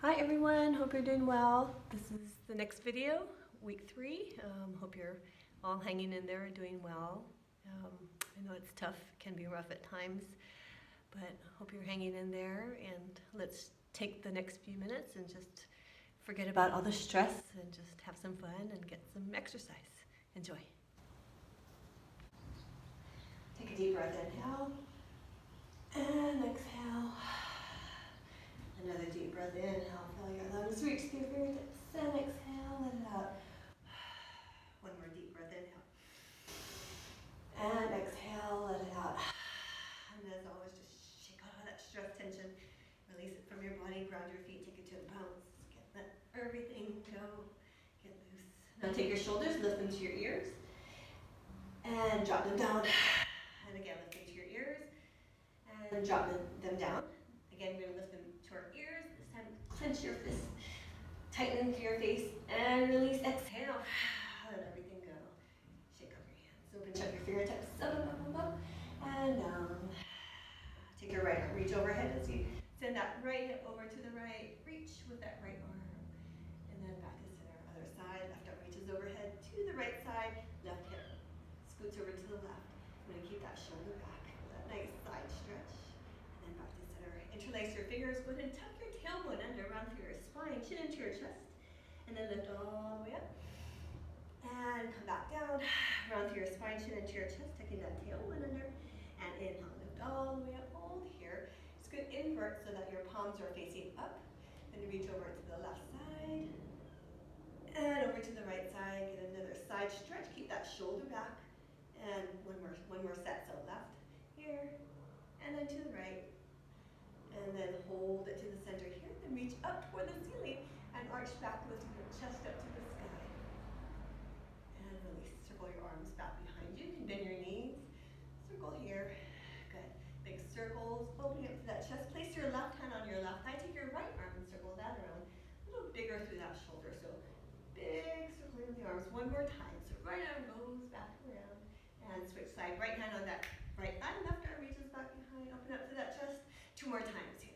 Hi everyone, hope you're doing well. This is the next video, week 3. Hope you're all hanging in there, doing well. I know it's tough, can be rough at times, but hope you're hanging in there, and let's take the next few minutes and just forget about all the stress and just have some fun and get some exercise. Enjoy. Take a deep breath, inhale, and exhale. Another deep breath, inhale, fill your lungs, reach through your fingertips, and exhale, let it out. One more deep breath, inhale. And exhale, let it out. And as always, just shake out all that stress tension. Release it from your body, ground your feet, take it to a bounce. Let everything go, get loose. Now take your shoulders, lift them to your ears, and drop them down. And again, lift them to your ears, and drop them down. Again, we're going to lift them to our ears. This time, clench your fists, tighten into your face, and release. Exhale. Let everything go. Shake up your hands. Open, check your fingertips. Up, and down. Take your right arm. Reach overhead as you send that right hip over to the right. Reach with that right arm. And then back to center. Other side. Left arm reaches overhead to the right side. Left hip scoots over to the left. I'm going to keep that shoulder back. That nice side stretch. And then back to center. Interlace your fingers. Go ahead and tuck your tailbone under, run through your spine, chin into your chest. And then lift all the way up. And come back down. Run through your spine, chin into your chest, tucking that tailbone under. And inhale, lift all the way up. Hold here. It's good. Invert so that your palms are facing up. Then reach over to the left side. And over to the right side. Get another side stretch. Keep that shoulder back. And one more set. So left here. And then to the right. And then hold it to the center here. Then reach up toward the ceiling and arch back, lifting your chest up to the sky. And release. Circle your arms back behind you. You can bend your knees. Circle here. Good. Big circles. Opening up to that chest. Place your left hand on your left thigh. Take your right arm and circle that around. A little bigger through that shoulder. So big circling of the arms. One more time. So right arm goes back around. And switch side. Right hand on that right thigh. Left arm reaches back behind. Open up to that chest. 2 more times here.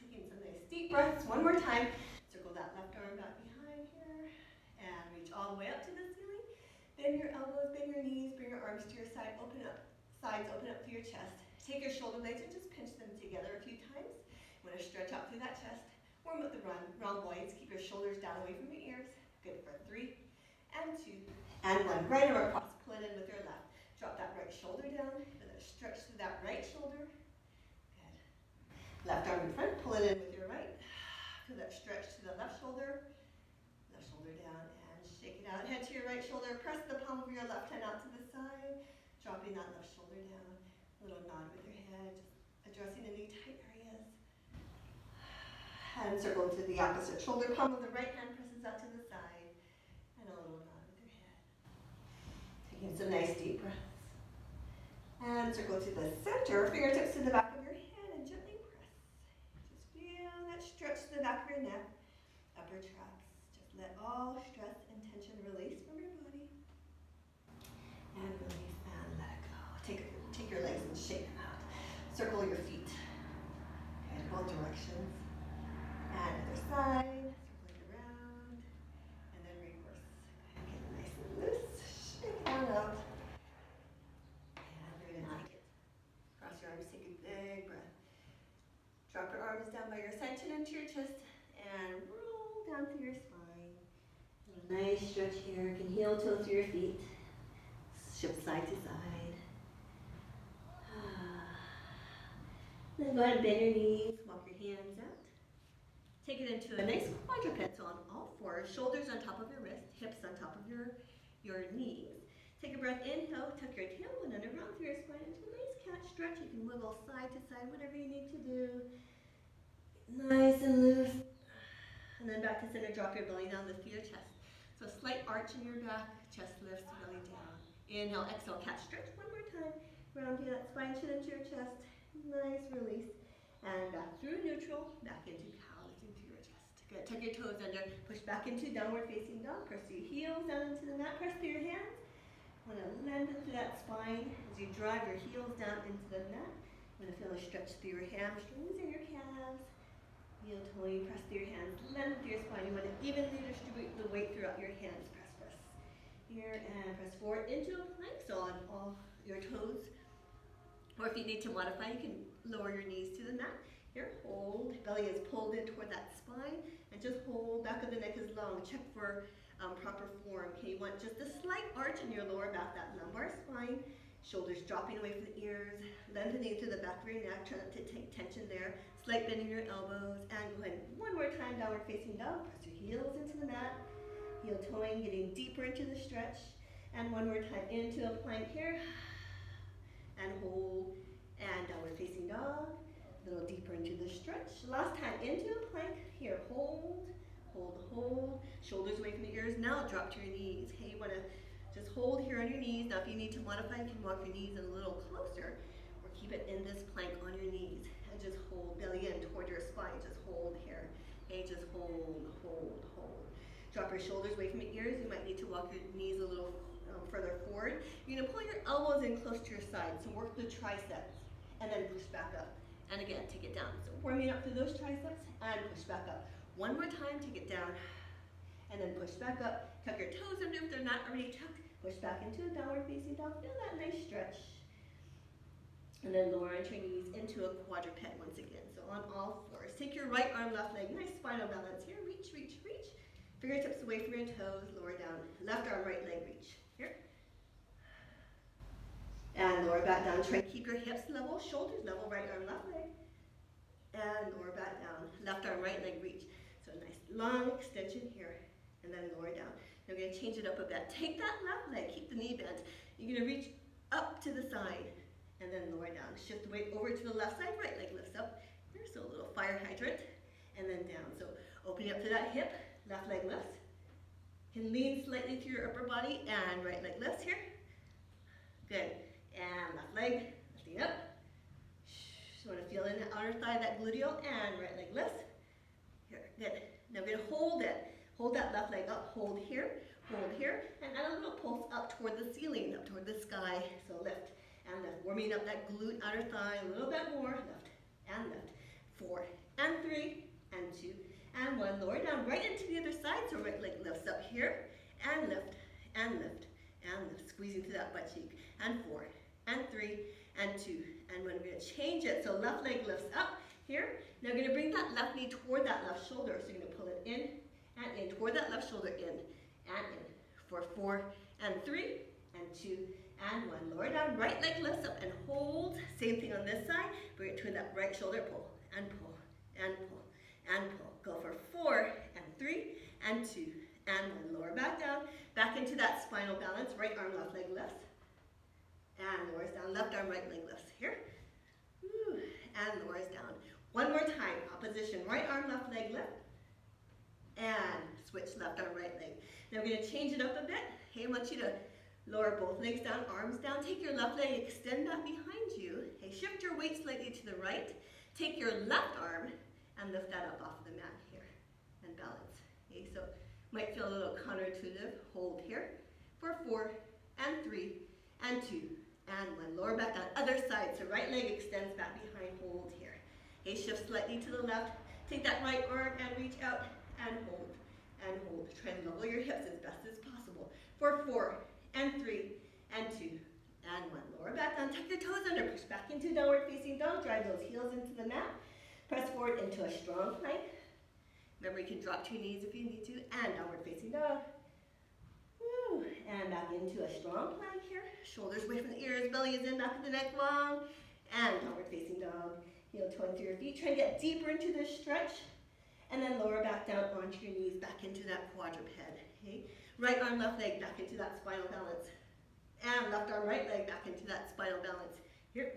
Taking some nice deep breaths. One more time. Circle that left arm back behind here. And reach all the way up to the ceiling. Bend your elbows, bend your knees, bring your arms to your side. Open up, sides, open up through your chest. Take your shoulder blades and just pinch them together a few times. You want to stretch out through that chest. Warm up the round blades. Keep your shoulders down away from your ears. Good for 3 and 2 and 1. Right arm across. Pull it in with your left. Drop that right shoulder down. Feel that stretch through that right shoulder. Left arm in front, pull it in with your right. Feel that stretch to the left shoulder down, and shake it out. Head to your right shoulder, press the palm of your left hand out to the side, dropping that left shoulder down. A little nod with your head, just addressing any tight areas. And circle to the opposite shoulder, palm of the right hand presses out to the side, and a little nod with your head. Taking some nice deep breaths. And circle to the center, fingertips to the back of your head, and gently press. Just feel that stretch to the back of your neck, upper traps. Just let all stress and tension release from your body. And release and let it go. Take your legs and shake them out. Circle your feet. Okay, both directions. And other side. Circling around. And then reverse. Get it nice and loose. Shake it on out. Cross your arms, take a big breath. Drop your arms down by your side, chin into your chest, and roll down through your spine. A nice stretch here. You can heel toe through your feet. Shift side to side. Then go ahead and bend your knees, walk your hands out. Take it into a nice quadruped, so on all fours, shoulders on top of your wrist, hips on top of your knees. Take a breath, inhale, tuck your tailbone under, round through your spine into a nice cat stretch. You can wiggle side to side, whatever you need to do. Nice and loose. And then back to center, drop your belly down, lift your chest. So a slight arch in your back, chest lifts, belly down. Inhale, exhale, cat stretch. One more time. Round through that spine, chin into your chest. Nice release. And back through neutral, back into cow, lifting through your chest. Good. Tuck your toes under, push back into downward facing dog. Press your heels down into the mat, press through your hands. Want to lend into that spine as you drive your heels down into the mat. Want to feel a stretch through your hamstrings and your calves. Heel toeing, press through your hands, lengthen through your spine. You want to evenly distribute the weight throughout your hands. Press, press. Here, and press forward into a plank, so on all your toes. Or if you need to modify, you can lower your knees to the mat. Here, hold, belly is pulled in toward that spine, and just hold, back of the neck is long. Check for proper form. Okay, you want just a slight arch in your lower back, that lumbar spine, shoulders dropping away from the ears, lengthening through the back of your neck, try not to take tension there, slight bending your elbows, and go ahead, one more time, downward facing dog, press your heels into the mat, heel toeing, getting deeper into the stretch, and one more time, into a plank here, and hold, and downward facing dog, a little deeper into the stretch, last time, into a plank, here, hold, hold, hold, shoulders away from the ears. Now drop to your knees. Okay, you want to just hold here on your knees. Now if you need to modify, you can walk your knees in a little closer or keep it in this plank on your knees. And just hold, belly in toward your spine. Just hold here. Okay, just hold, hold, hold. Drop your shoulders away from your ears. You might need to walk your knees a little further forward. You're going to pull your elbows in close to your sides. So work the triceps and then push back up. And again, take it down. So warming up through those triceps and push back up. One more time, take it down, and then push back up. Tuck your toes under if they're not already tucked. Push back into a downward facing dog. Feel that nice stretch. And then lower onto your knees into a quadruped once again. So on all fours. Take your right arm, left leg. Nice spinal balance here. Reach, reach, reach. Fingertips away from your toes. Lower down. Left arm, right leg, reach. Here. And lower back down. Try to keep your hips level, shoulders level. Right arm, left leg. And lower back down. Left arm, right leg, reach. So a nice long extension here, and then lower down. Now we're going to change it up a bit. Take that left leg, keep the knee bent. You're going to reach up to the side, and then lower down. Shift the weight over to the left side, right leg lifts up. Here's a little fire hydrant, and then down. So opening up to that hip, left leg lifts. You can lean slightly through your upper body, and right leg lifts here. Good. And left leg, lifting up. So want to feel in the outer thigh, that gluteal, and right leg lifts. Here, good. Now we're going to hold it. Hold that left leg up, hold here, and add a little pulse up toward the ceiling, up toward the sky. So lift and lift. Warming up that glute, outer thigh, a little bit more. Lift and lift. 4 and 3 and 2 and 1. Lower down right into the other side. So right leg lifts up here, and lift, and lift, and lift. Squeezing through that butt cheek. And 4 and 3 and 2 and 1. We're going to change it. So left leg lifts up here. Now we're going to bring that left knee toward that left shoulder. So you're going to pull it in and in, toward that left shoulder, in and in. For 4 and 3 and 2 and 1. Lower down, right leg lifts up and hold. Same thing on this side. Bring it toward that right shoulder, pull and pull and pull and pull. Go for 4 and 3 and 2 and 1. Lower back down, back into that spinal balance. Right arm, left leg lifts. And lowers down, left arm, right leg lifts. Here. Woo. And lowers down. One more time, opposition. Right arm, left leg lift. And switch left arm, right leg. Now we're going to change it up a bit. Hey, I want you to lower both legs down, arms down. Take your left leg, extend that behind you. Hey, shift your weight slightly to the right. Take your left arm and lift that up off the mat here and balance. Okay, so might feel a little counterintuitive. Hold here for 4 and 3 and 2 and 1. Lower back down, other side. So right leg extends back behind, hold here. Okay, shift slightly to the left. Take that right arm and reach out and hold and hold. Try and level your hips as best as possible. For 4 and 3 and 2 and 1. Lower back down, tuck your toes under, push back into downward facing dog. Drive those heels into the mat. Press forward into a strong plank. Remember, you can drop to your knees if you need to, and downward facing dog. Woo. And back into a strong plank here. Shoulders away from the ears, belly is in, back of the neck long, and downward facing dog. Heel toeing through your feet. Try and get deeper into this stretch. And then lower back down onto your knees, back into that quadruped. Okay? Right arm, left leg, back into that spinal balance. And left arm, right leg, back into that spinal balance. Here.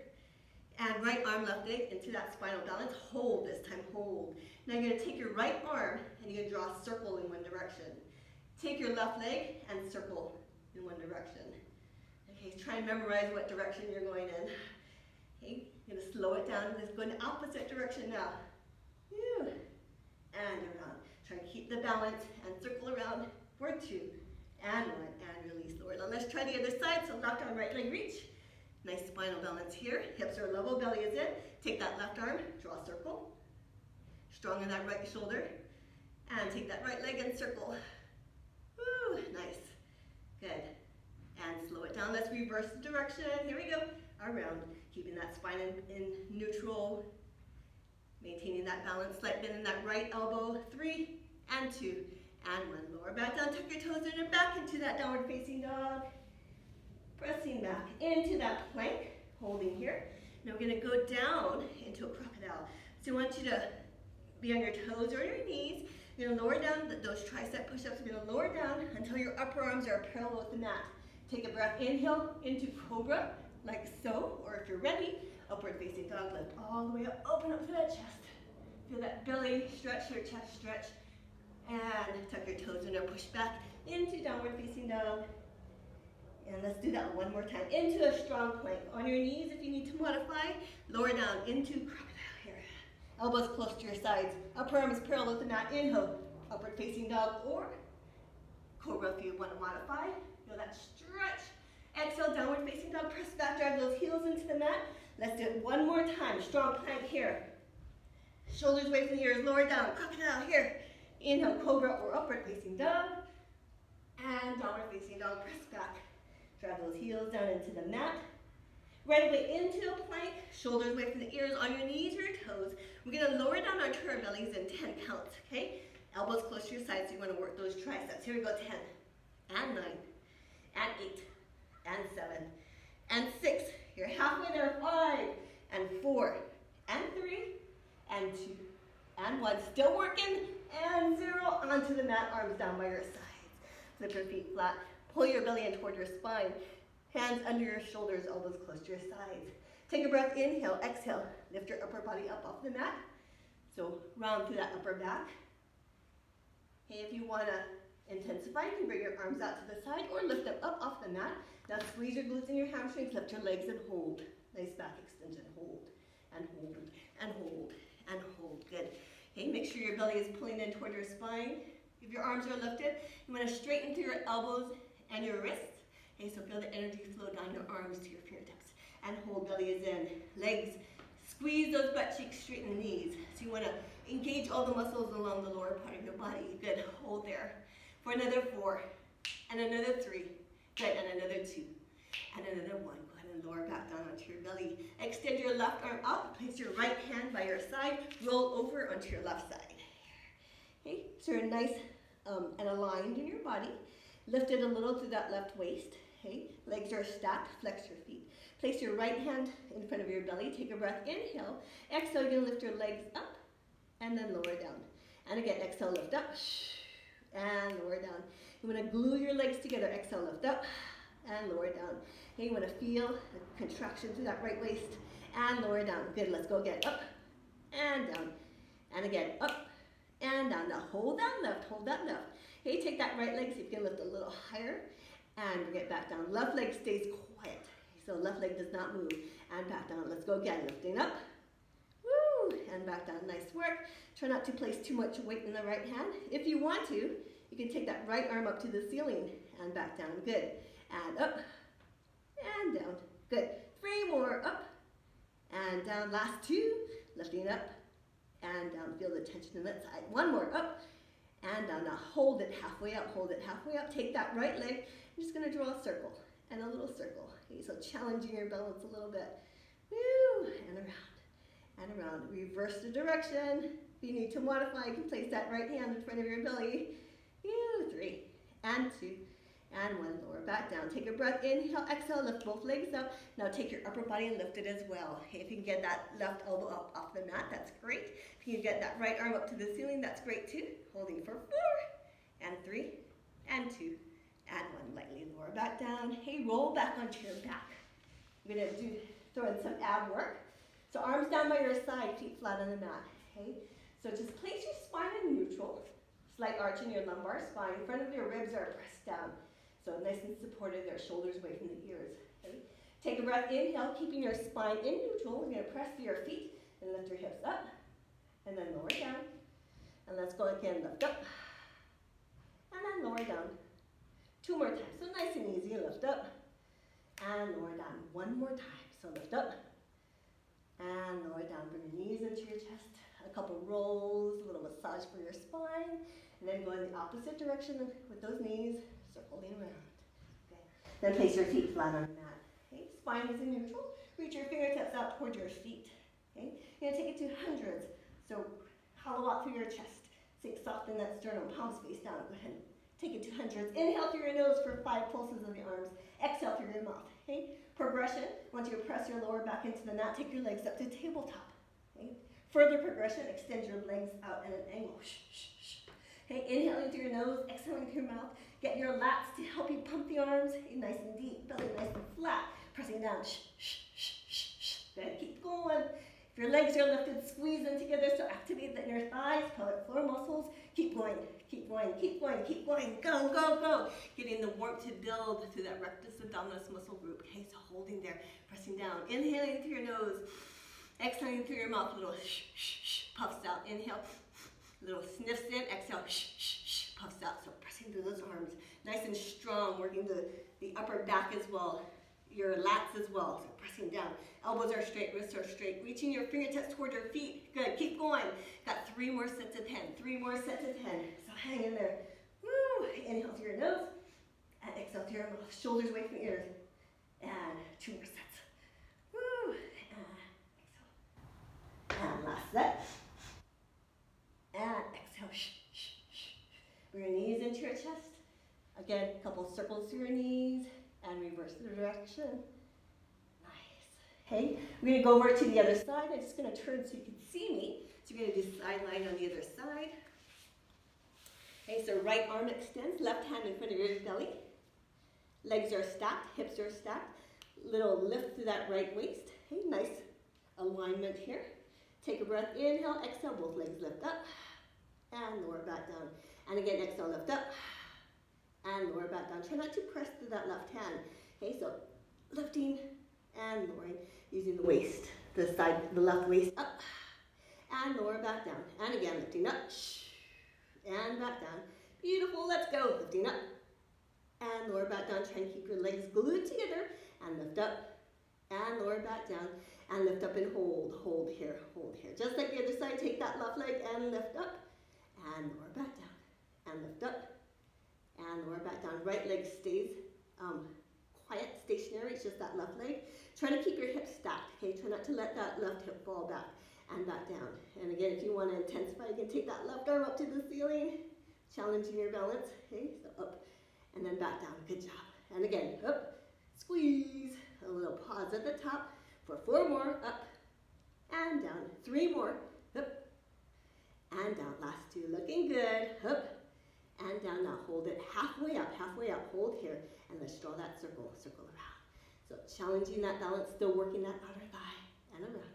And right arm, left leg, into that spinal balance. Hold this time, hold. Now you're going to take your right arm, and you're going to draw a circle in one direction. Take your left leg, and circle in one direction. Okay, try and memorize what direction you're going in. Okay, you're going to slow it down. Let's go in the opposite direction now. Whew. And around. Try and keep the balance and circle around for 2 and 1 and release. Lower down. Let's try the other side. So left arm, right leg reach. Nice spinal balance here. Hips are level, belly is in. Take that left arm, draw a circle. Strong in that right shoulder. And take that right leg and circle. Woo, nice. Good. And slow it down. Let's reverse the direction. Here we go. Around. Keeping that spine in neutral. Maintaining that balance. Slight bend in that right elbow. 3 and 2 and 1. Lower back down. Tuck your toes in and back into that downward facing dog. Pressing back into that plank. Holding here. Now we're going to go down into a crocodile. So I want you to be on your toes or your knees. You're going to lower down those tricep push-ups. You're going to lower down until your upper arms are parallel with the mat. Take a breath. Inhale into cobra, like so. Or if you're ready, upward facing dog. Lift all the way up. Open up to that chest. Feel that belly stretch, your chest stretch. And tuck your toes in and push back into downward facing dog. And let's do that one more time. Into a strong plank. On your knees if you need to modify. Lower down into crocodile here. Elbows close to your sides. Upper arms parallel with the mat. Inhale. Upward facing dog or cobra if you want to modify. Feel that stretch. Exhale, downward facing dog. Press back, drive those heels into the mat. Let's do it one more time. Strong plank here. Shoulders away from the ears. Lower down. Crocodile here. Inhale, cobra or upward facing dog. And downward facing dog. Press back. Drive those heels down into the mat. Right away into a plank. Shoulders away from the ears, on your knees or your toes. We're going to lower down onto our bellies in 10 counts, okay? Elbows close to your sides, so you want to work those triceps. Here we go, 10, and 9, and 8, and 7, and 6. You're halfway there, 5, and 4, and 3, and 2, and 1. Still working, and 0. Onto the mat, arms down by your sides. Flip your feet flat. Pull your belly in toward your spine. Hands under your shoulders, elbows close to your sides. Take a breath, inhale, exhale. Lift your upper body up off the mat. So round through that upper back. Hey, if you want to intensify, you can bring your arms out to the side or lift them up off the mat. Now squeeze your glutes and your hamstrings, lift your legs and hold. Nice back extension, hold, and hold, and hold, and hold. Good. Okay, make sure your belly is pulling in toward your spine. If your arms are lifted, you want to straighten through your elbows and your wrists. Okay, so feel the energy flow down your arms to your fingertips. And hold, belly is in. Legs, squeeze those butt cheeks, straighten the knees. So you want to engage all the muscles along the lower part of your body. Good, hold there. For another 4, and another 3. Good, and another 2, and another 1. Go ahead and lower back down onto your belly. Extend your left arm up. Place your right hand by your side. Roll over onto your left side. Okay, so you're nice and aligned in your body. Lift it a little through that left waist. Okay, legs are stacked, flex your feet. Place your right hand in front of your belly. Take a breath, inhale. Exhale, you're gonna lift your legs up and then lower down. And again, exhale, lift up and lower down. You wanna glue your legs together. Exhale, lift up and lower down. Okay, you wanna feel a contraction through that right waist and lower down. Good, let's go again. Up and down. And again, up and down. Now hold that left, hold that left. Okay, take that right leg, see if you can lift a little higher, and bring it back down. Left leg stays quiet, so left leg does not move. And back down, let's go again, lifting up, woo, and back down, nice work. Try not to place too much weight in the right hand. If you want to, you can take that right arm up to the ceiling, and back down, good. And up, and down, good. 3 more, up, and down, last 2, lifting up, and down, feel the tension in that side. 1 more, up, and down. Now hold it halfway up, hold it halfway up. Take that right leg. I'm just going to draw a circle and a little circle. Okay, so challenging your balance a little bit. Woo, and around, and around. Reverse the direction. If you need to modify, you can place that right hand in front of your belly. 3, and 2, and 1. Lower back down. Take a breath. Inhale, exhale, lift both legs up. Now take your upper body and lift it as well. Okay, if you can get that left elbow up off the mat, that's great. If you can get that right arm up to the ceiling, that's great too. Holding for 4, and 3, and 2, and 1. Lightly lower back down. Hey, roll back onto your back. We're going to throw in some ab work. So arms down by your side, feet flat on the mat. Okay, so just place your spine in neutral. Slight arch in your lumbar spine. Front of your ribs are pressed down. So nice and supported there, shoulders away from the ears. Okay. Take a breath, inhale, keeping your spine in neutral. We're going to press through your feet and lift your hips up. And then lower down. And let's go again, lift up. And then lower down. 2 more times. So nice and easy, lift up. And lower down. 1 more time. So lift up. And lower down. Bring your knees into your chest. a couple rolls, a little massage for your spine, and then go in the opposite direction with those knees, circling around. Okay. Then place your feet flat on the mat. Okay. Spine is in neutral. Reach your fingertips out towards your feet. Okay. You're going to take it to hundreds. So hollow out through your chest. Sink soft in that sternum, palms face down. Go ahead. Take it to hundreds. Inhale through your nose for 5 pulses of the arms. Exhale through your mouth. Okay? Progression. Once you press your lower back into the mat, take your legs up to tabletop. Okay? Further progression, extend your legs out at an angle. Okay? Inhaling through your nose, exhaling through your mouth. Get your lats to help you pump the arms. Nice and deep, belly nice and flat. Pressing down. Good. Keep going. If your legs are lifted, squeeze them together, so activate the inner thighs, pelvic floor muscles. Keep going, keep going, keep going, keep going. Go, go, go. Getting the warmth to build through that rectus abdominis muscle group. Okay, so holding there, pressing down. Inhaling through your nose, exhaling through your mouth. Little puffs out. Inhale, little sniffs in. Exhale, puffs out. So pressing through those arms, nice and strong. Working the upper back as well. Your lats as well, so pressing down. Elbows are straight, wrists are straight. Reaching your fingertips toward your feet. Good, keep going. Got 3 more sets of 10. 3 more sets of 10. So hang in there. Woo! Inhale through your nose, and exhale through your mouth. Shoulders away from ears. And 2 more sets. Woo! And exhale. And last set. And exhale. Bring your knees into your chest. Again, a couple circles through your knees. And reverse the direction. Nice. Okay, we're going to go over to the other side. I'm just going to turn so you can see me. So you're going to do sideline on the other side. Okay, so right arm extends, left hand in front of your belly. Legs are stacked, hips are stacked. Little lift through that right waist. Okay, nice alignment here. Take a breath, inhale, exhale, both legs lift up. And lower back down. And again, exhale, lift up. And lower back down. Try not to press through that left hand. Okay, so lifting and lowering using the waist, the left waist up and lower back down. And again, lifting up and back down. Beautiful, let's go. Lifting up and lower back down. Try and keep your legs glued together and lift up and lower back down and lift up and hold. Hold here, hold here. Just like the other side, take that left leg and lift up and lower back down and lift up. And lower back down. Right leg stays quiet, stationary. It's just that left leg. Try to keep your hips stacked. Okay, try not to let that left hip fall back and back down. And again, if you want to intensify, you can take that left arm up to the ceiling, challenging your balance. Okay, so up and then back down. Good job. And again, up, squeeze. A little pause at the top for 4 more. Up and down. 3 more. Up and down. Last 2. Looking good. Up. And down. Now hold it halfway up, hold here, and let's draw that circle around. So challenging that balance, still working that outer thigh, and around.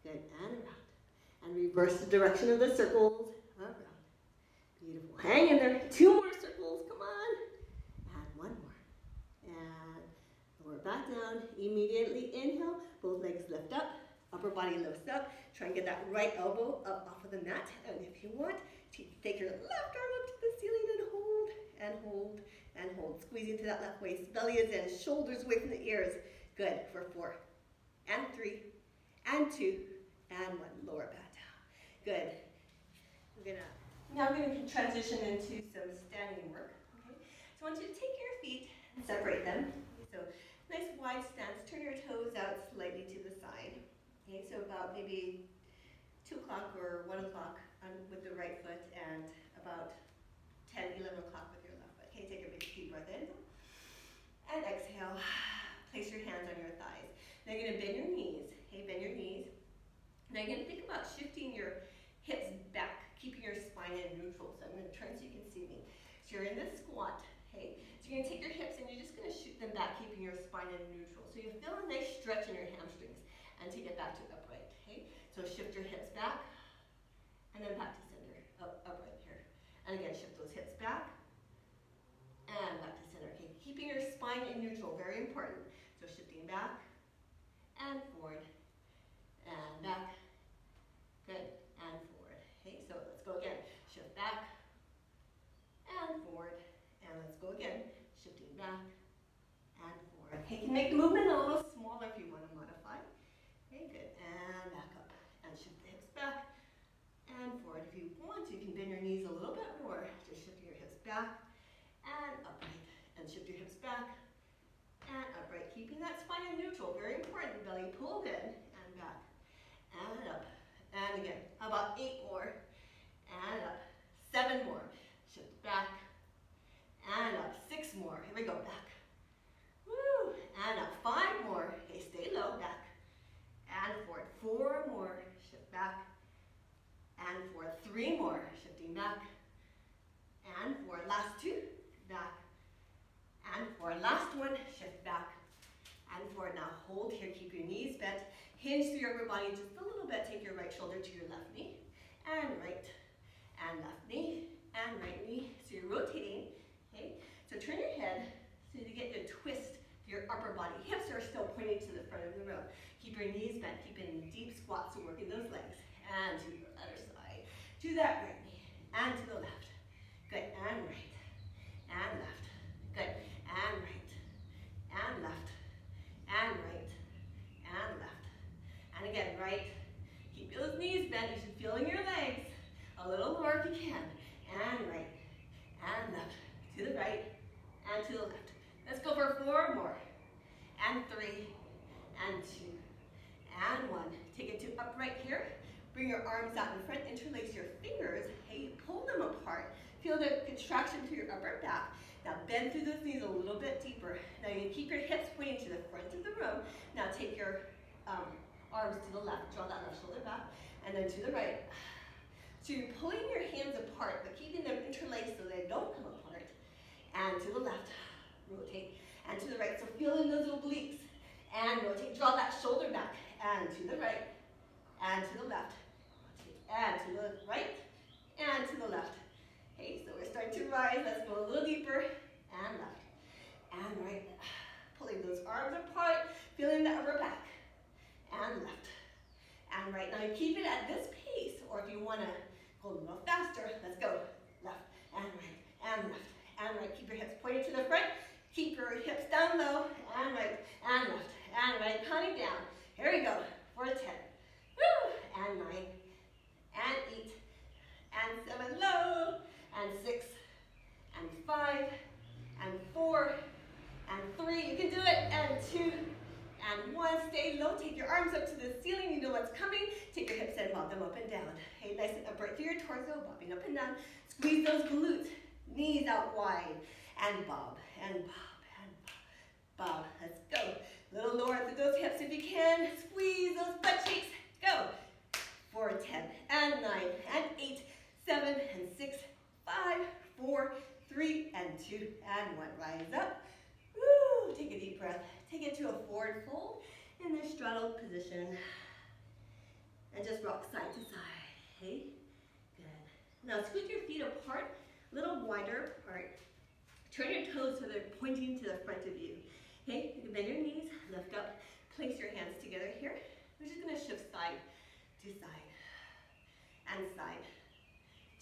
Good, and around. And reverse the direction of the circles, around. Beautiful, hang in there, 2 more circles, come on. And 1 more. And lower back down, immediately inhale, both legs lift up, upper body lifts up. Try and get that right elbow up off of the mat, and if you want, take your left arm up to the ceiling and hold, and hold, and hold. Squeezing to that left waist. Belly is in, shoulders away from the ears. Good, for 4, and 3, and 2, and 1. Lower back down. Good. Now we're going to transition into some standing work. Okay? So I want you to take your feet and separate them. So nice wide stance. Turn your toes out slightly to the side. Okay, so about maybe 2 o'clock or 1 o'clock with the right foot, and about 10, 11 o'clock with your left foot. Okay, take a big deep breath in. And exhale. Place your hands on your thighs. Now you're going to bend your knees. Okay, bend your knees. Now you're going to think about shifting your hips back, keeping your spine in neutral. So I'm going to turn so you can see me. So you're in this squat. Okay, so you're going to take your hips and you're just going to shoot them back, keeping your spine in neutral. So you feel a nice stretch in your hamstrings and to get back to upright. Okay, so shift your hips back. And then back to center, upright here. And again, shift those hips back. And back to center. Okay, keeping your spine in neutral, very important. So shifting back, and forward, and back. Good, and forward. Okay, so let's go again. Shift back, and forward. And let's go again. Shifting back, and forward. Okay, you can make the movement a little smaller if you want to modify. Okay, good, and back up. And shift the hips back. back and upright. Keeping that spine in neutral, very important. Belly pulled in and back and up. And again, how about 8 more? And up. 7 more. Shift back and up. 6 more. Here we go, back. Woo! And up. 5 more. Okay, stay low, back and forward. 4 more. Shift back and forward. 3 more. Shifting back and forward. Last 2. Back and forward. Last one. Shift back and forward. Now hold here. Keep your knees bent. Hinge through your upper body just a little bit. Take your right shoulder to your left knee and right and left knee and right knee. So you're rotating. Okay. So turn your head so you get a twist to your upper body. Hips are still pointing to the front of the room. Keep your knees bent. Keep in deep squats and working those legs. And to your other side. To that right knee and to the left. Good. And right and left. Good. And right and left and right and left. And again, right. Keep those knees bent. You should feel in your legs. A little more if you can. And right and left. To the right and to the left. Let's go for 4 more. And 3 and 2 and 1. Take it to upright here. Bring your arms out in front. Interlace your fingers. Hey, pull them apart. Feel the contraction through your upper back. Now bend through those knees a little bit deeper. Now you keep your hips pointing to the front of the room. Now take your arms to the left. Draw that left shoulder back. And then to the right. So you're pulling your hands apart, but keeping them interlaced so they don't come apart. And to the left. Rotate. And to the right. So feel in those obliques. And rotate. Draw that shoulder back. And to the right. And to the left. Rotate. And to the right. And to the left. Okay, so we're starting to rise. Let's go a little deeper. And left. And right. Pulling those arms apart. Feeling the upper back. And left. And right. Now you keep it at this pace. Or if you want to go a little faster, let's go. Left. And right. And left. And right. Keep your hips pointed to the front. Keep your hips down low. And right. And left. And right. Counting down. Here we go. For 10. Woo! And 9. And 8. And 7. Low. And 6. And 5. And 4. And 3. You can do it. And 2. And 1. Stay low. Take your arms up to the ceiling. You know what's coming. Take your hips and bob them up and down. Hey, nice and upright through your torso. Bobbing up and down. Squeeze those glutes. Knees out wide. And bob. And bob. And bob. Bob. Let's go. A little lower through those hips if you can. Squeeze those butt cheeks. Go. 4, 10, and 9, and 8, 7, and 6, 5, 4, 3, and 2, and 1. Rise up. Woo. Take a deep breath. Take it to a forward fold in this straddled position. And just rock side to side. Okay? Good. Now scoot your feet apart, a little wider apart. Turn your toes so they're pointing to the front of you. Okay? You can bend your knees, lift up, place your hands together here. We're just going to shift side to side and side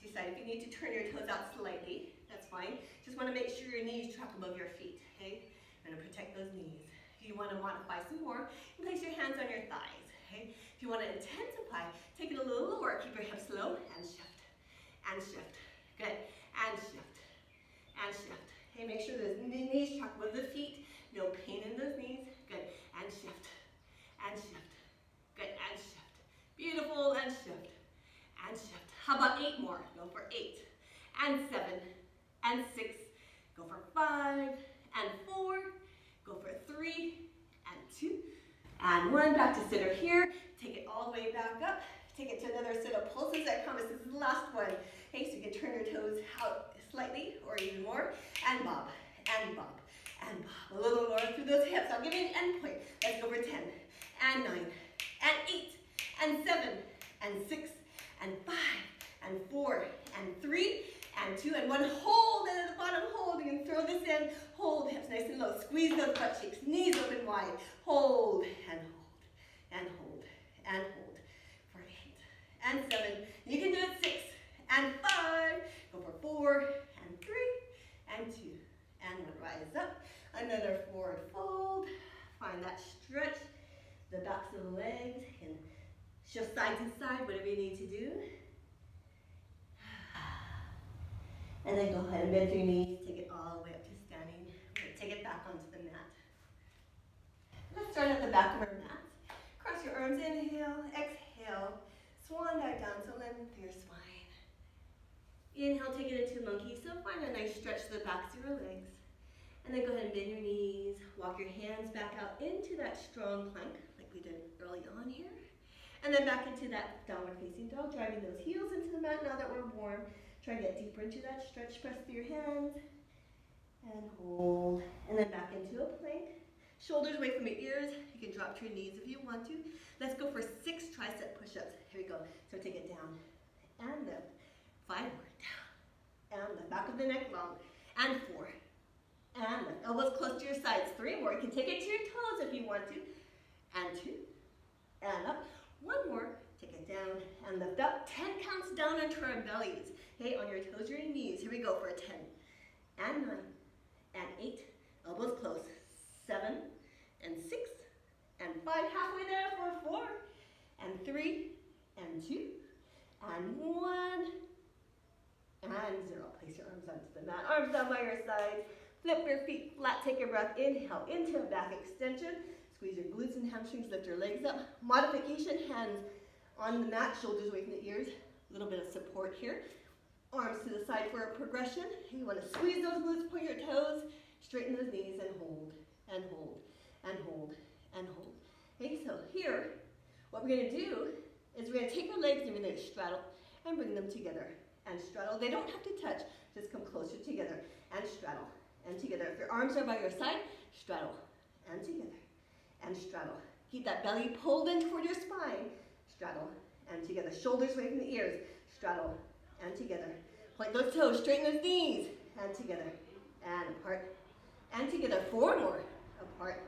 to side. If you need to turn your toes out slightly, that's fine. Just want to make sure your knees track above your feet. Okay? I'm going to protect those knees. If you want to modify some more, you place your hands on your thighs. Okay? If you want to intensify, take it a little lower. Keep your hips low and shift. And shift. Good. And shift. And shift. Okay, make sure those knees track above the feet. No pain in those knees. Good. And shift. And shift. Good. And shift. Beautiful. And shift. And shift. How about 8 more? Go for 8. And 7. And 6. Go for 5. And 4. Go for 3. And 2. And 1. Back to sitter here. Take it all the way back up. Take it to another set of pulses. I promise this is the last one. Okay, so you can turn your toes out slightly or even more. And bob. And bob. And bob. A little lower through those hips. I'll give you an end point. Let's go for 10. And 9. And 8. And 7. And 6. And 5. And 4. And 3. And 2. And 1. Hold. And at the bottom, hold. You can throw this in. Hold. Hips nice and low. Squeeze those butt cheeks. Knees open wide. Hold. And hold. And hold. And hold. For 8. And 7. You can do it 6. And 5. Go for 4. And 3. And 2. And 1. Rise up. Another forward fold. Find that stretch. The backs of the legs. And shift side to side, whatever you need to do. And then go ahead and bend your knees. Take it all the way up to standing. Take it back. back onto the mat. Let's start at the back of our mat. Cross your arms, inhale, exhale. Swan dive down, so lengthen through your spine. Inhale, take it into monkey. So find a nice stretch to the backs of your legs. And then go ahead and bend your knees. Walk your hands back out into that strong plank, like we did early on here. And then back into that downward facing dog, driving those heels into the mat now that we're warm. Try to get deeper into that stretch. Press through your hands. And hold. And then back into a plank. Shoulders away from your ears. You can drop to your knees if you want to. Let's go for 6 tricep push-ups. Here we go. So take it down. And lift. 5 more. Down. And lift. Back of the neck long. And 4. And lift. Elbows close to your sides. 3 more. You can take it to your toes if you want to. And 2. And up. 1 more. Take it down and lift up. 10 counts down into our bellies. Okay, on your toes or your knees. Here we go for a 10. And 9. And 8. Elbows close. 7. And 6. And 5. Halfway there for 4. And 3. And 2. And 1. And 0. Place your arms onto the mat. Arms down by your sides. Flip your feet flat. Take a breath. Inhale into a back extension. Squeeze your glutes and hamstrings. Lift your legs up. Modification. Hands on the mat. Shoulders away from the ears. A little bit of support here. Arms to the side for a progression. You want to squeeze those glutes. Point your toes. Straighten those knees and hold. And hold. And hold. And hold. Okay, so here, what we're going to do is we're going to take our legs and we're going to straddle and bring them together. And straddle. They don't have to touch. Just come closer together. And straddle. And together. If your arms are by your side, straddle. And together. And straddle. Keep that belly pulled in toward your spine. Straddle. And together. Shoulders away from the ears. Straddle. And together. Point those toes. Straighten those knees. And together. And apart. And together. 4 more. Apart.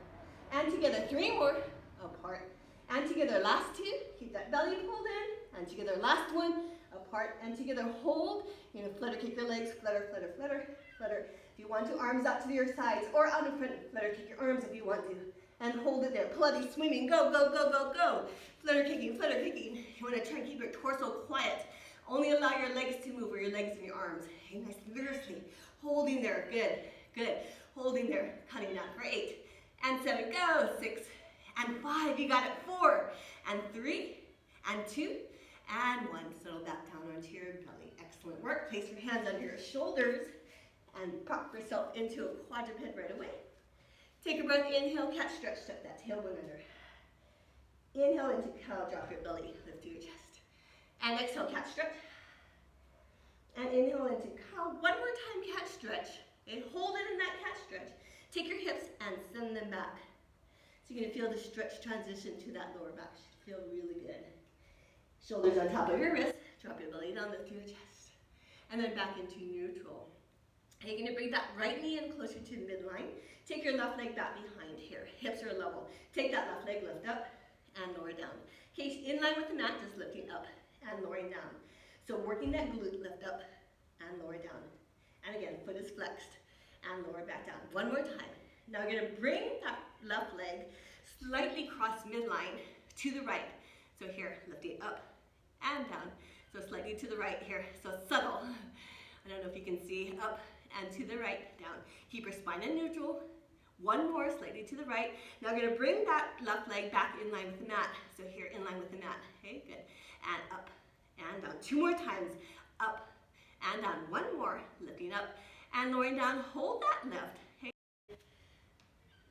And together. 3 more. Apart. And together. Last 2. Keep that belly pulled in. And together. Last 1. Apart. And together. Hold. You're going to flutter kick your legs. Flutter, flutter, flutter, flutter. If you want to, arms out to your sides or out in front. Flutter kick your arms if you want to. And hold it there. Pilates swimming. Go, go, go, go, go. Flutter kicking, flutter kicking. You want to try and keep your torso quiet. Only allow your legs to move, or your legs and your arms. Okay, nice and vigorously. Holding there. Good, good. Holding there. Counting down for 8. And 7. Go. 6. And 5. You got it. 4. And 3. And 2. And 1. Settle back down onto your belly. Excellent work. Place your hands under your shoulders. And prop yourself into a quadruped right away. Take a breath, inhale, cat stretch, tuck that tailbone under. Inhale into cow, drop your belly, lift your chest. And exhale, cat stretch. And inhale into cow. 1 more time, cat stretch. And hold it in that cat stretch. Take your hips and send them back. So you're going to feel the stretch transition to that lower back. Should feel really good. Shoulders on top of your wrist. Drop your belly down, lift your chest. And then back into neutral. And you're going to bring that right knee in closer to the midline. Take your left leg back behind here. Hips are level. Take that left leg, lift up and lower down. Okay, in line with the mat, just lifting up and lowering down. So working that glute, lift up and lower down. And again, foot is flexed and lower back down. 1 more time. Now we're going to bring that left leg slightly cross midline to the right. So here, lifting up and down. So slightly to the right here. So subtle. I don't know if you can see. Up and to the right, down. Keep your spine in neutral. 1 more, slightly to the right. Now we're going to bring that left leg back in line with the mat. So here, in line with the mat. Okay, good. And up and down. 2 more times. Up and down. 1 more, lifting up and lowering down. Hold that left. Okay.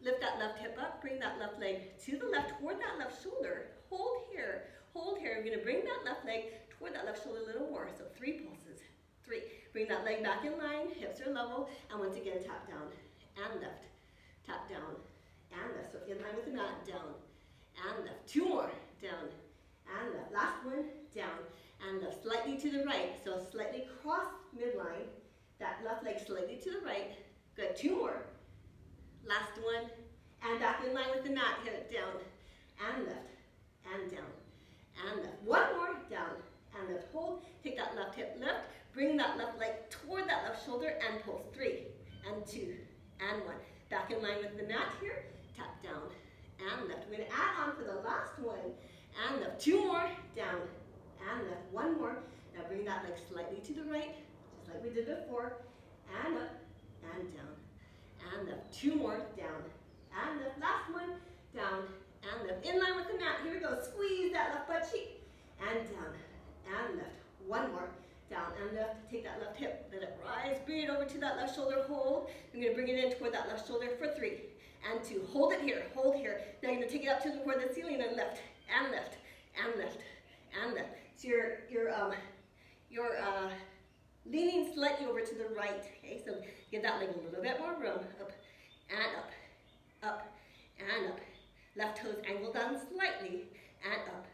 Lift that left hip up. Bring that left leg to the left, toward that left shoulder. Hold here. Hold here. We're going to bring that left leg toward that left shoulder a little more. So 3 pulses. 3. Bring that leg back in line. Hips are level. And once again, tap down and lift. Tap down and lift. So in line with the mat, down and lift. 2 more, down and lift. Last one, down and lift. Slightly to the right. So slightly cross midline. That left leg slightly to the right. Good. 2 more. Last one. And back in line with the mat. Hip down and lift. And down and lift. 1 more, down and lift. Hold. Take that left hip, lift. Bring that left leg toward that left shoulder and pulse. 3 and 2 and 1. Back in line with the mat here. Tap down and lift. We're going to add on for the last one. And lift. 2 more. Down and lift. 1 more. Now bring that leg slightly to the right, just like we did before. And up and down and and lift. 2 more, down, and lift. Last one, down, and lift. In line with the mat, here we go. Squeeze that left butt cheek, and down, and lift. 1 more, down and lift. Take that left hip, let it rise, bring it over to that left shoulder, hold. You're gonna bring it in toward that left shoulder for 3 and 2. Hold it here, hold here. Now you're gonna take it up toward the ceiling and lift, and lift, and lift, and lift. So you're leaning slightly over to the right, okay? So give that leg a little bit more room. Up, and up, up, and up. Left toes angle down slightly, and up,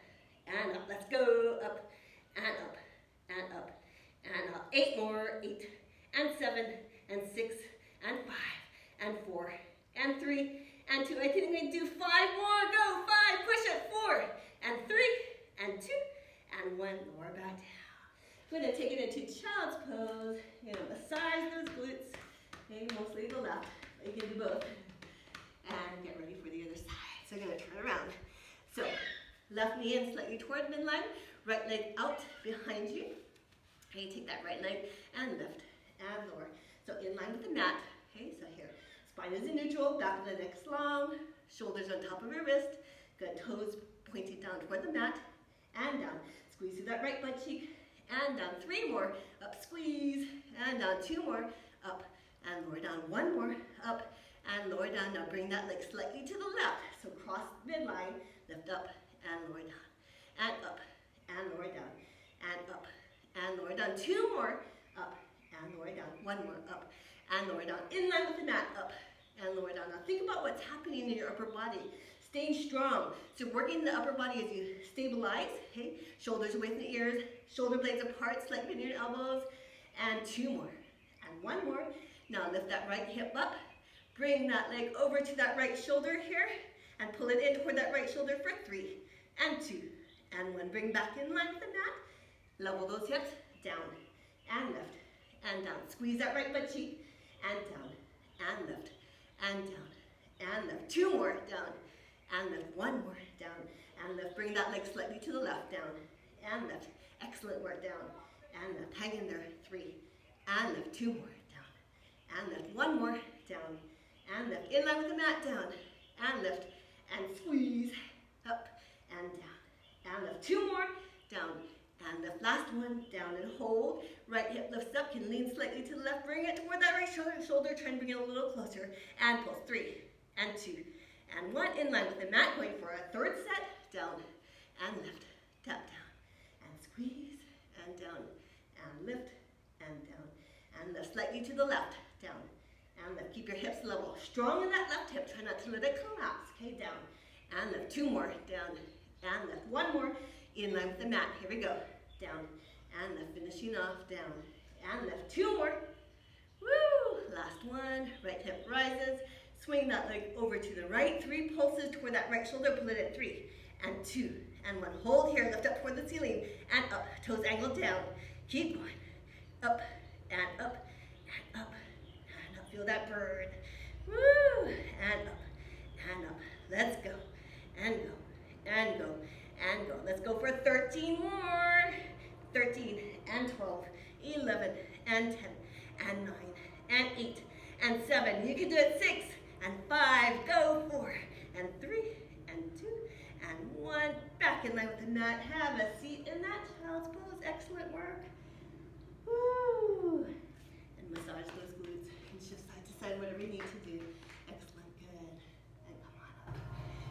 and up. Let's go, up, and up, and up, and up. 8 more, 8, and 7, and 6, and 5, and 4, and 3, and 2. I think I'm gonna do 5 more, go, 5, push it, 4, and 3, and 2, and 1 more, back down. We're gonna take it into child's pose. You're gonna massage those glutes, okay, mostly the left, but you can do both. And get ready for the other side. So I'm gonna turn around. So, left knee in slightly toward midline, right leg out behind you. Okay, take that right leg and lift and lower. So in line with the mat, okay, so here. Spine is in neutral, back of the neck long, shoulders on top of your wrist. Good, toes pointed down toward the mat and down. Squeeze through that right butt cheek and down. 3 more, up, squeeze, and down. 2 more, up and lower down. 1 more, up and lower down. Now bring that leg slightly to the left. So cross midline, lift up and lower down. And up and lower down. And up and lower down. 2 more, up and lower down. 1 more, up and lower down. In line with the mat, up and lower down. Now think about what's happening in your upper body. Staying strong. So working the upper body as you stabilize, okay? Shoulders away from the ears, shoulder blades apart, slight bend in your elbows. And 2 more. And 1 more. Now lift that right hip up. Bring that leg over to that right shoulder here and pull it in toward that right shoulder for 3 and 2 and 1. Bring back in line with the mat. Level those hips, down and lift and down. Squeeze that right butt cheek and down and lift and down and lift. 2 more, down and lift. 1 more, down and lift. Bring that leg slightly to the left, down and lift. Excellent work, down and lift. Hang in there, 3 and lift. 2 more, down and lift. 1 more, down and lift. In line with the mat, down and lift and squeeze up and down and lift. 2 more, down and lift. Last one, down and hold. Right hip lifts up, can lean slightly to the left, bring it toward that right shoulder, try and bring it a little closer, and pull. 3 and 2 and 1. In line with the mat, going for a 3rd set, down and lift, tap down and squeeze and down and lift and down and lift. Slightly to the left, down and lift. Keep your hips level. Strong in that left hip, try not to let it collapse. Okay, down and lift. 2 more, down and lift. 1 more, in line with the mat. Here we go. Down and lift. Finishing off, down and lift. 2 more. Woo! Last one. Right hip rises. Swing that leg over to the right. 3 pulses toward that right shoulder. Pull it at 3 and 2 and 1. Hold here. Lift up toward the ceiling and up. Toes angled down. Keep going. Up and up and up and up. Feel that burn. Woo! And up and up. Let's go and go and go and go. Let's go for 13 more. 13 and 12, 11 and 10 and 9 and 8 and 7. You can do it. 6 and 5. Go. 4 and 3 and 2 and 1. Back in line with the mat. Have a seat in that child's pose. Excellent work. Woo! And massage those glutes and shift side to side, whatever you need to do. Excellent. Good. And come on up.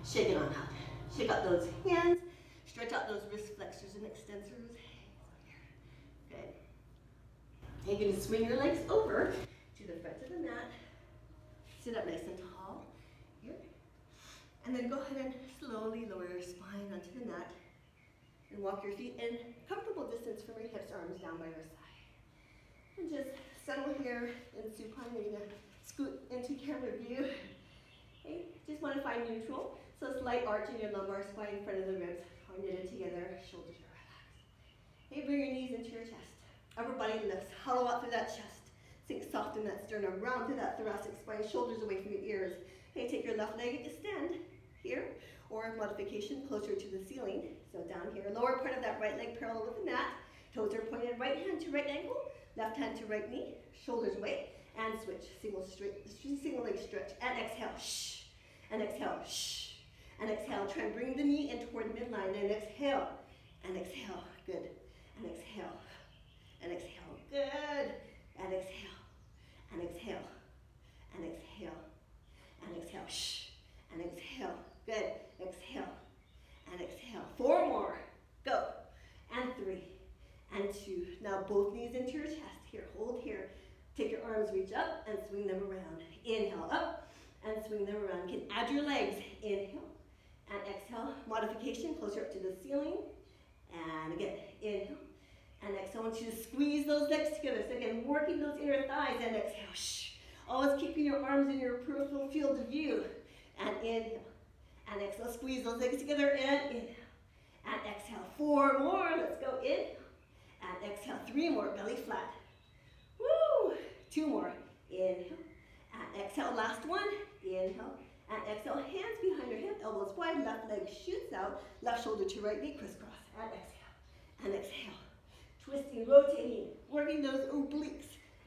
Shake it on out. Shake out those hands. Stretch out those wrist flexors and extensors. Good. You're going to swing your legs over to the front of the mat. Sit up nice and tall. Here. And then go ahead and slowly lower your spine onto the mat. And walk your feet in comfortable distance from your hips, arms down by your side. And just settle here in supine. You're going to scoot into camera view. Okay. Just want to find neutral. So slight arch in your lumbar spine in front of the ribs. Are knitted together, shoulders are relaxed. Okay, bring your knees into your chest. Upper body lifts, hollow out through that chest. Sink soft in that sternum, round through that thoracic spine, shoulders away from your ears. Okay, take your left leg, extend here, or modification closer to the ceiling. So down here, lower part of that right leg parallel with the mat. Toes are pointed, right hand to right ankle, left hand to right knee, shoulders away, and switch. Single leg stretch, and exhale, shh, and exhale, shh, and exhale. Try and bring the knee in toward midline, and exhale, good, and exhale, good, and exhale, and exhale, and exhale, and exhale, shh, and exhale, good, exhale, and exhale. 4 more, go, and 3, and 2. Now both knees into your chest. Here, hold here. Take your arms, reach up, and swing them around. Inhale, up, and swing them around. You can add your legs. Inhale, and exhale. Modification, closer up to the ceiling. And again, inhale, and exhale. I want you to squeeze those legs together. So again, working those inner thighs, and exhale, shh. Always keeping your arms in your peripheral field of view. And inhale, and exhale. Squeeze those legs together, and inhale, and exhale. 4 more, let's go. Inhale, and exhale. 3 more, belly flat. Woo! 2 more. Inhale and exhale. Last one. Inhale and exhale. Hands behind your hip, elbows wide. Left leg shoots out. Left shoulder to right knee, crisscross. And exhale. And exhale. Twisting, rotating, working those obliques.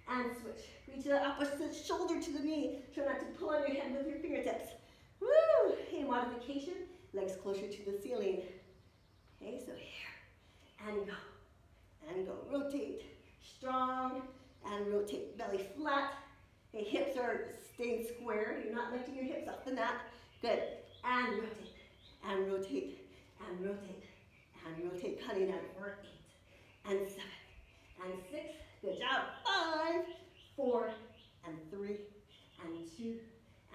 And switch. Reach the opposite shoulder to the knee. Try not to pull on your head with your fingertips. Woo! Okay, modification. Legs closer to the ceiling. Okay, so here. And go. And go. Rotate. Strong. And rotate, belly flat. Okay, hips are staying square. You're not lifting your hips off the mat. Good. And rotate, and rotate, and rotate, and rotate. Cutting down for 8, and 7, and 6. Good job. 5, 4, and 3, and 2,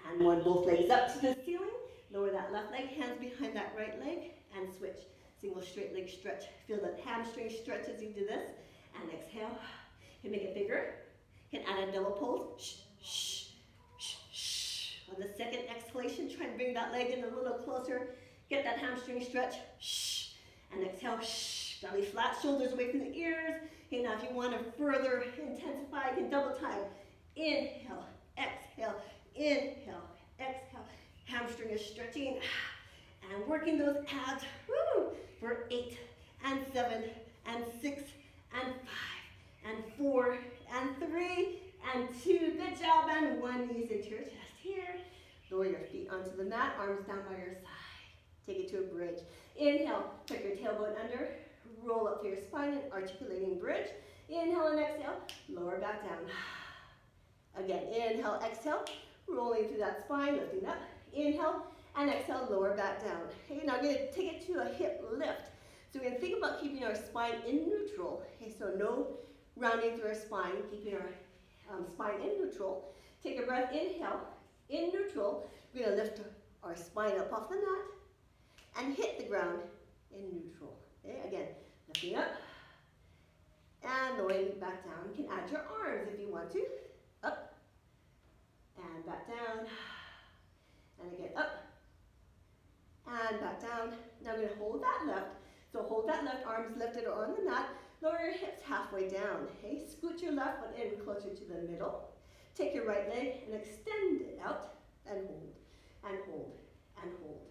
and 1. Both legs up to the ceiling. Lower that left leg, hands behind that right leg, and switch. Single straight leg stretch. Feel that hamstring stretch as you do this. And exhale. You can make it bigger. You can add a double pose. Shh, shh, shh, shh. On the second exhalation, try and bring that leg in a little closer. Get that hamstring stretch. Shh. And exhale. Shh. Belly flat, shoulders away from the ears. Okay, now if you want to further intensify, you can double time. Inhale, exhale, inhale, exhale. Hamstring is stretching. And working those abs. Woo! For 8, and 7, and 6, and 5. And 4, and 3, and 2. Good job. And 1. Knees into your chest here. Lower your feet onto the mat. Arms down by your side. Take it to a bridge. Inhale. Tuck your tailbone under. Roll up through your spine and articulating bridge. Inhale and exhale. Lower back down. Again. Inhale. Exhale. Rolling through that spine. Lifting up. Inhale. And exhale. Lower back down. Okay, now I'm going to take it to a hip lift. So we're going to think about keeping our spine in neutral. Okay, so no rounding through our spine, keeping our spine in neutral. Take a breath, inhale, in neutral. We're going to lift our spine up off the mat and hit the ground in neutral. Okay, again, lifting up and lowering back down. You can add your arms if you want to. Up and back down. And again, up and back down. Now I'm going to hold that left. So hold that left, arms lifted or on the mat. Lower your hips halfway down. Okay, scoot your left foot in closer to the middle. Take your right leg and extend it out and hold, and hold, and hold,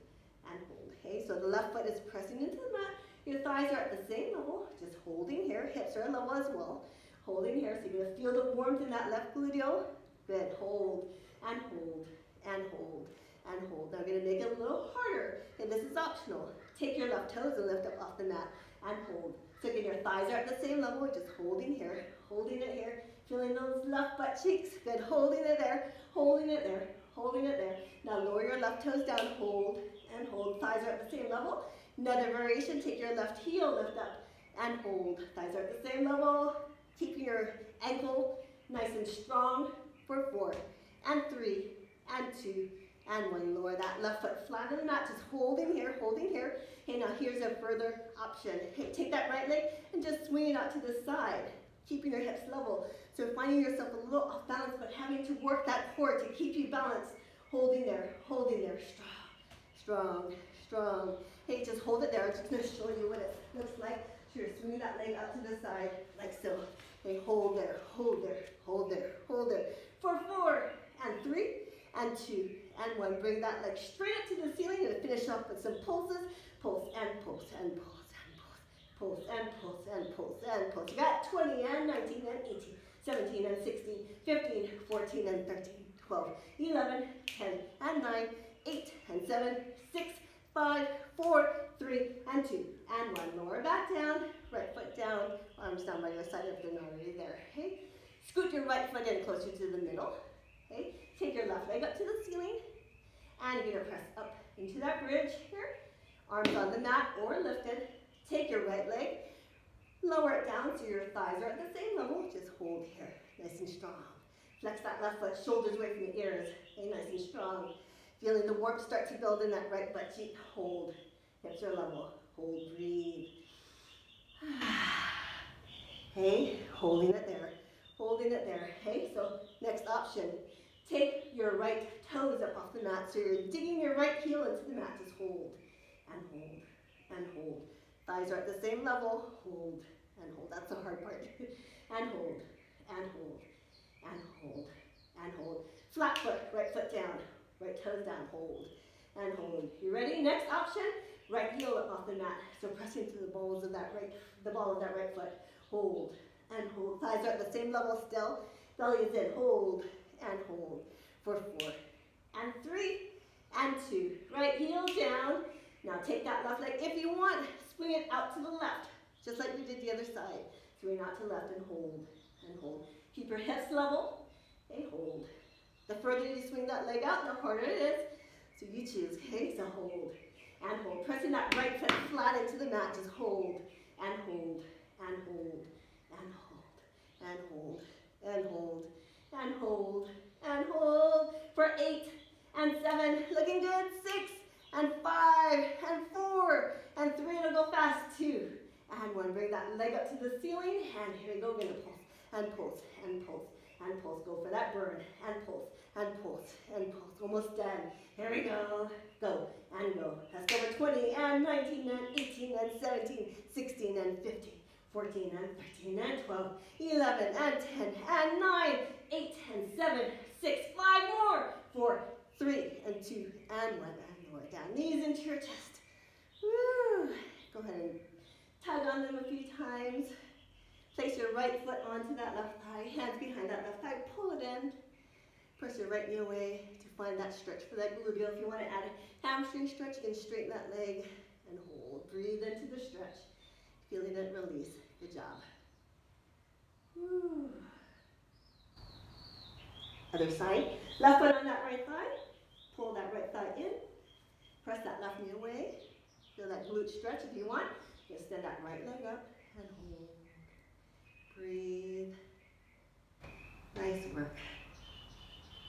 and hold. Okay, so the left foot is pressing into the mat. Your thighs are at the same level, just holding here. Hips are level as well. Holding here, so you're going to feel the warmth in that left gluteal. Good, hold, and hold, and hold, and hold. Now I'm going to make it a little harder, and this is optional. Take your left toes and lift up off the mat, and hold. So again, your thighs are at the same level, just holding here, holding it here, feeling those left butt cheeks. Good, holding it there, holding it there, holding it there. Now lower your left toes down, hold, and hold. Thighs are at the same level. Another variation, take your left heel, lift up, and hold. Thighs are at the same level. Keeping your ankle nice and strong for 4, and 3, and 2, and 1. Lower that left foot flat on the mat, just holding here, holding here. Okay, now here's a further option. Okay, take that right leg and just swing it out to the side, keeping your hips level. So finding yourself a little off balance, but having to work that core to keep you balanced. Holding there, strong, strong, strong. Hey, just hold it there. I'm just going to show you what it looks like. So you're swinging that leg out to the side, like so. Okay, hold there, hold there, hold there, hold there. For 4, and 3, and 2, and 1. Bring that leg straight up to the ceiling. You're going to finish off with some pulses. Pulse and pulse and pulse and pulse. Pulse and pulse and pulse and pulse. You got 20 and 19 and 18. 17 and 16, 15, 14 and 13, 12, 11, 10 and 9, 8 and 7, 6, 5, 4, 3 and 2 and 1. Lower back down, right foot down, arms down by your side if they're not already there. Okay? Scoot your right foot in closer to the middle. Okay? Take your left leg up to the ceiling, and you're going to press up into that bridge here. Arms on the mat or lifted. Take your right leg, lower it down so your thighs are at the same level. Just hold here, nice and strong. Flex that left foot, shoulders away from the ears. Okay, nice and strong. Feeling the warmth start to build in that right butt cheek. Hold. Hips are level. Hold, breathe. Okay, holding it there. Holding it there. Okay, so next option. Take your right toes up off the mat. So you're digging your right heel into the mat. Just hold and hold and hold. Thighs are at the same level. Hold and hold. That's the hard part. And hold and hold and hold and hold. Flat foot, right foot down. Right toes down, hold and hold. You ready? Next option, right heel up off the mat. So pressing to the balls of that the ball of that right foot. Hold and hold. Thighs are at the same level still. Belly is in. Hold and hold for 4 and 3 and 2. Right heel down. Now take that left leg. If you want, swing it out to the left, just like we did the other side. Swing out to left and hold and hold. Keep your hips level. Okay, hold. The further you swing that leg out, the harder it is. So you choose, okay? So hold and hold. Pressing that right foot flat into the mat. Just hold and hold and hold and hold and hold and hold and hold and hold for 8 and 7. Looking good. 6 and 5 and 4 and 3. It'll go fast. 2 and 1. Bring that leg up to the ceiling. And here we go. We're going to pulse and pulse and pulse and pulse. Go for that burn and pulse and pulse and pulse. Almost done. Here we go. Go and go. Let's go for 20 and 19 and 18 and 17, 16 and 15, 14 and 13 and 12, 11 and 10 and 9, 8 and 7, 6, 5 more. 4, 3 and 2 and 1. And lower down. Knees into your chest. Woo. Go ahead and tug on them a few times. Place your right foot onto that left thigh, hands behind that left thigh, pull it in. Press your right knee away to find that stretch for that gluteal. If you want to add a hamstring stretch, you can straighten that leg and hold. Breathe into the stretch. Feeling it release. Good job. Woo. Other side. Left foot on that right thigh. Pull that right thigh in. Press that left knee away. Feel that glute stretch if you want. Extend that right leg up and hold. Breathe. Nice work.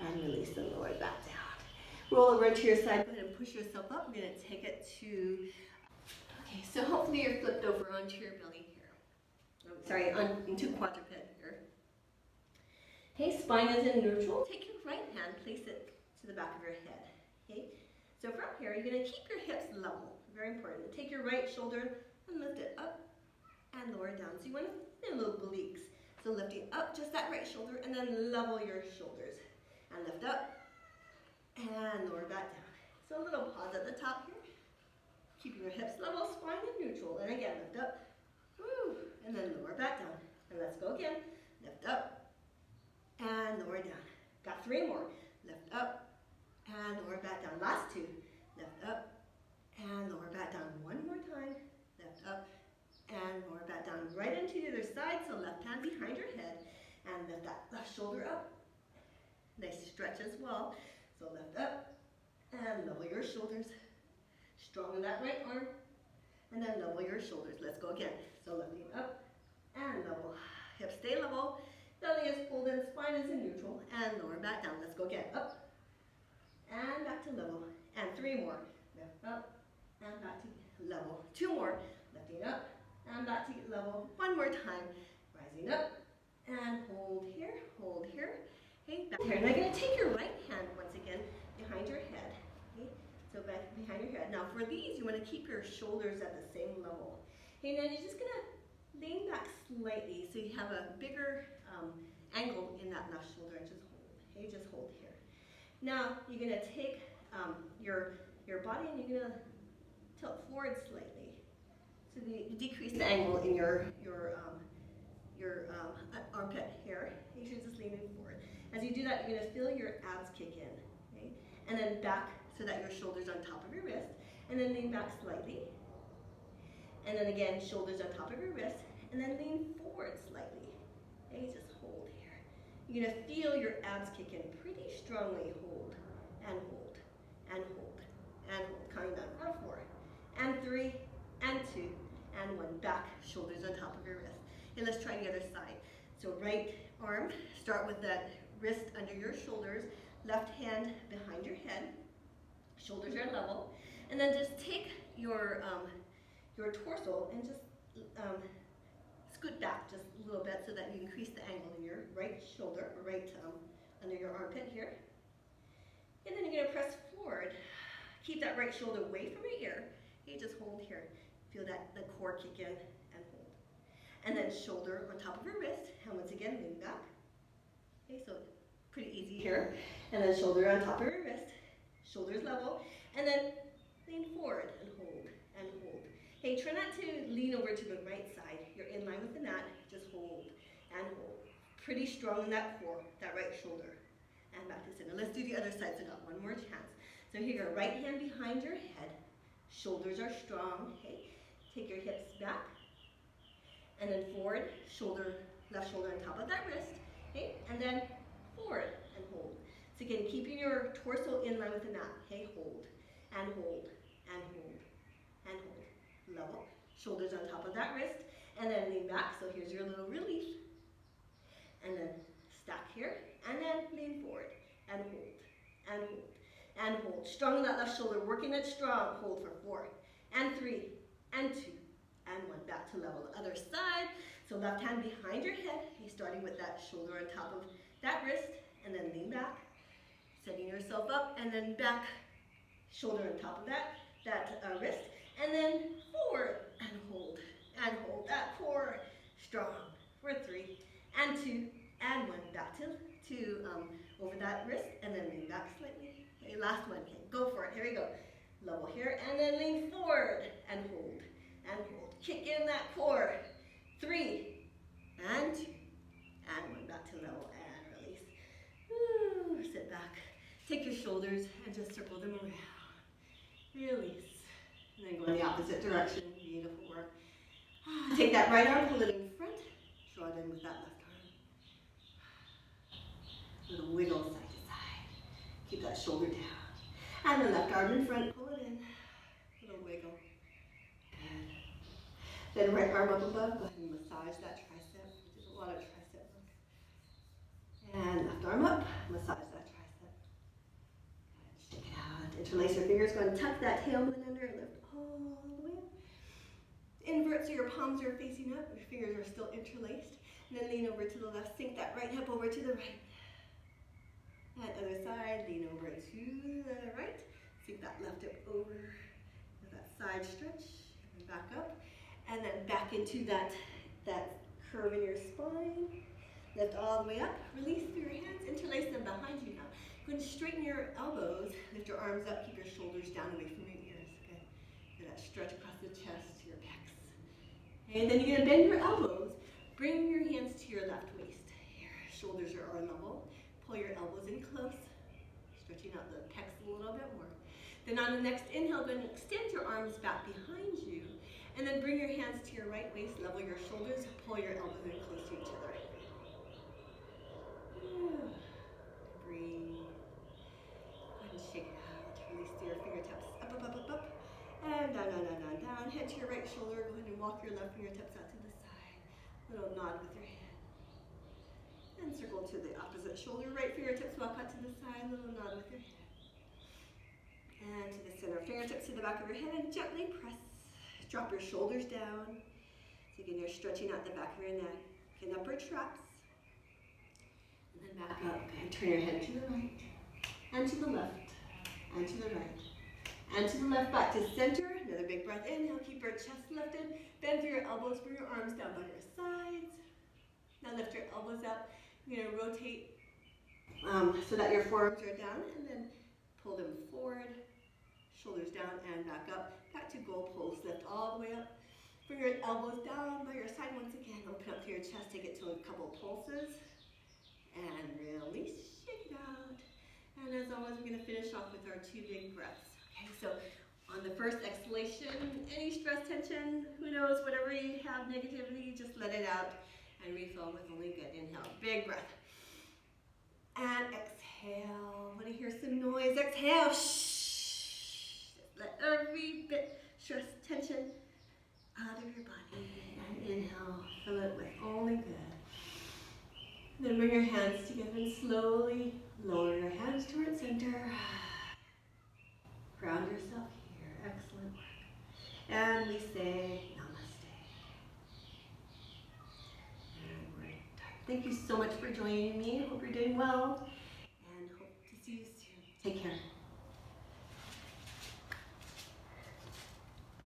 And release and lower back down. Roll over to your side. Go ahead and push yourself up. We're going to take it to, okay, so hopefully you're flipped over onto your belly here. Sorry, into quadruped here. Okay, spine is in neutral. Take your right hand, place it to the back of your head. Okay, so from here, you're going to keep your hips level. Very important. Take your right shoulder and lift it up and lower down. So you want to feel little obliques. So lifting up just that right shoulder and then level your shoulders. And lift up and lower back down. So a little pause at the top here. Keeping your hips level, spine in neutral. And again, lift up. Woo, and then lower back down. And let's go again. Lift up and lower down. Got 3 more. Lift up and lower back down. Last 2. Lift up and lower back down. 1 more time. Lift up and lower back down. Right into the other side. So left hand behind your head. And lift that left shoulder up. Nice stretch as well. So lift up and level your shoulders. Strong in that right arm. And then level your shoulders. Let's go again. So lifting up and level. Hips stay level. Belly is pulled in. Spine is in neutral. And lower back down. Let's go again. Up and back to level. And 3 more. Lift up and back to level. 2 more. Lifting up and back to level. 1 more time. Rising up and hold here. Hold here. Okay, back here. Now you're going to take your right hand once again behind your head. Okay, so back behind your head. Now for these, you want to keep your shoulders at the same level. Okay, now you're just going to lean back slightly so you have a bigger angle in that left shoulder and just hold. Okay, just hold here. Now you're going to take your body and you're going to tilt forward slightly. So you decrease the angle in your armpit here. Make sure it's just leaning forward. As you do that, you're gonna feel your abs kick in, okay? And then back so that your shoulder's on top of your wrist, and then lean back slightly. And then again, shoulders on top of your wrist, and then lean forward slightly. Okay, just hold here. You're gonna feel your abs kick in pretty strongly. Hold, and hold, and hold, and hold. Counting down, on 4, and 3, and 2, and 1. Back, shoulders on top of your wrist. And let's try the other side. So right arm, start with that wrist under your shoulders, left hand behind your head, shoulders are level, and then just take your torso and just scoot back just a little bit so that you increase the angle in your right shoulder, or right under your armpit here. And then you're gonna press forward. Keep that right shoulder away from your ear. Okay, just hold here. Feel that the core kick in and hold. And then shoulder on top of your wrist, and once again, lean back. Okay, so pretty easy here. And then shoulder on top of your wrist, shoulders level, and then lean forward and hold, and hold. Hey, try not to lean over to the right side. You're in line with the mat, just hold and hold. Pretty strong in that core, that right shoulder. And back to center. Let's do the other side, so got one more chance. So here you go, right hand behind your head, shoulders are strong, okay? Take your hips back, and then forward, left shoulder on top of that wrist, okay? And then forward and hold. So again, keeping your torso in line with the mat, okay? Hold, and hold, and hold, and hold. Level, shoulders on top of that wrist, and then lean back, so here's your little relief. And then stack here, and then lean forward, and hold, and hold, and hold. Strong in that left shoulder, working it strong. Hold for 4, and 3, and 2, and 1. Back to level. The other side. So left hand behind your head. You're starting with that shoulder on top of that wrist, and then lean back, setting yourself up, and then back, shoulder on top of that wrist, and then forward, and hold that core strong for 3, and 2, and 1. Back to over that wrist, and then lean back slightly. Okay, last one. Okay, go for it. Here we go. Level here, and then lean forward, and hold, and hold. Kick in that core. 3, and 2, and 1. Back to level, and release. Woo, sit back. Take your shoulders and just circle them around. Release. And then go in the opposite direction. Beautiful work. Take that right arm, pull it in front. Draw it in with that left arm. Little wiggle side to side. Keep that shoulder down. And the left arm in front, pull it in. Little wiggle. Good. Then right arm up above, go ahead and massage that tricep. There's a lot of tricep work. And left arm up, massage that tricep. Good. Shake it out. Interlace your fingers. Go ahead and tuck that tailbone under and lift all the way up. Invert so your palms are facing up. Your fingers are still interlaced. And then lean over to the left. Sink that right hip over to the right. And other side, lean over to the right. Sink that left hip over with that side stretch. And back up. And then back into that curve in your spine. Lift all the way up. Release through your hands. Interlace them behind you now. Go ahead and straighten your elbows. Lift your arms up. Keep your shoulders down away from your ears. Good. Get that stretch across the chest to your pecs. And then you're going to bend your elbows. Bring your hands to your left waist. Your shoulders are level. Pull your elbows in close, stretching out the pecs a little bit more. Then on the next inhale, go ahead and extend your arms back behind you. And then bring your hands to your right waist, level your shoulders, pull your elbows in close to each other. Breathe. Go ahead and shake it out. Release through your fingertips. Up, up, up, up, up. And down, down, down, down, down. Head to your right shoulder. Go ahead and walk your left fingertips out to the side. Little nod with your hand. And circle to the opposite shoulder. Right fingertips walk out to the side. Little nod with your head. And to the center. Fingertips to the back of your head and gently press. Drop your shoulders down. So again, you're stretching out the back of your neck. Get upper traps. And then back up. Okay, turn your head to the right. And to the left. And to the right. And to the left, back to center. Another big breath. Inhale, keep your chest lifted. Bend through your elbows, bring your arms down by your sides. Now lift your elbows up. You're going to rotate so that your forearms are down, and then pull them forward, shoulders down and back up. Back to goal pose. Lift all the way up. Bring your elbows down by your side once again. Open up to your chest. Take it to a couple pulses. And release, shake it out. And as always, we're gonna finish off with our 2 big breaths. Okay, so on the first exhalation, any stress, tension, who knows, whatever you have negativity, just let it out and refill with only good. Inhale, big breath. And exhale. Want to hear some noise? Exhale. Shh. Just let every bit stress, tension out of your body. And inhale. Fill it with only good. Then bring your hands together and slowly lower your hands towards center. Ground yourself here. Excellent work. And we say namaste. And we're done. Thank you so much for joining me. Hope you're doing well.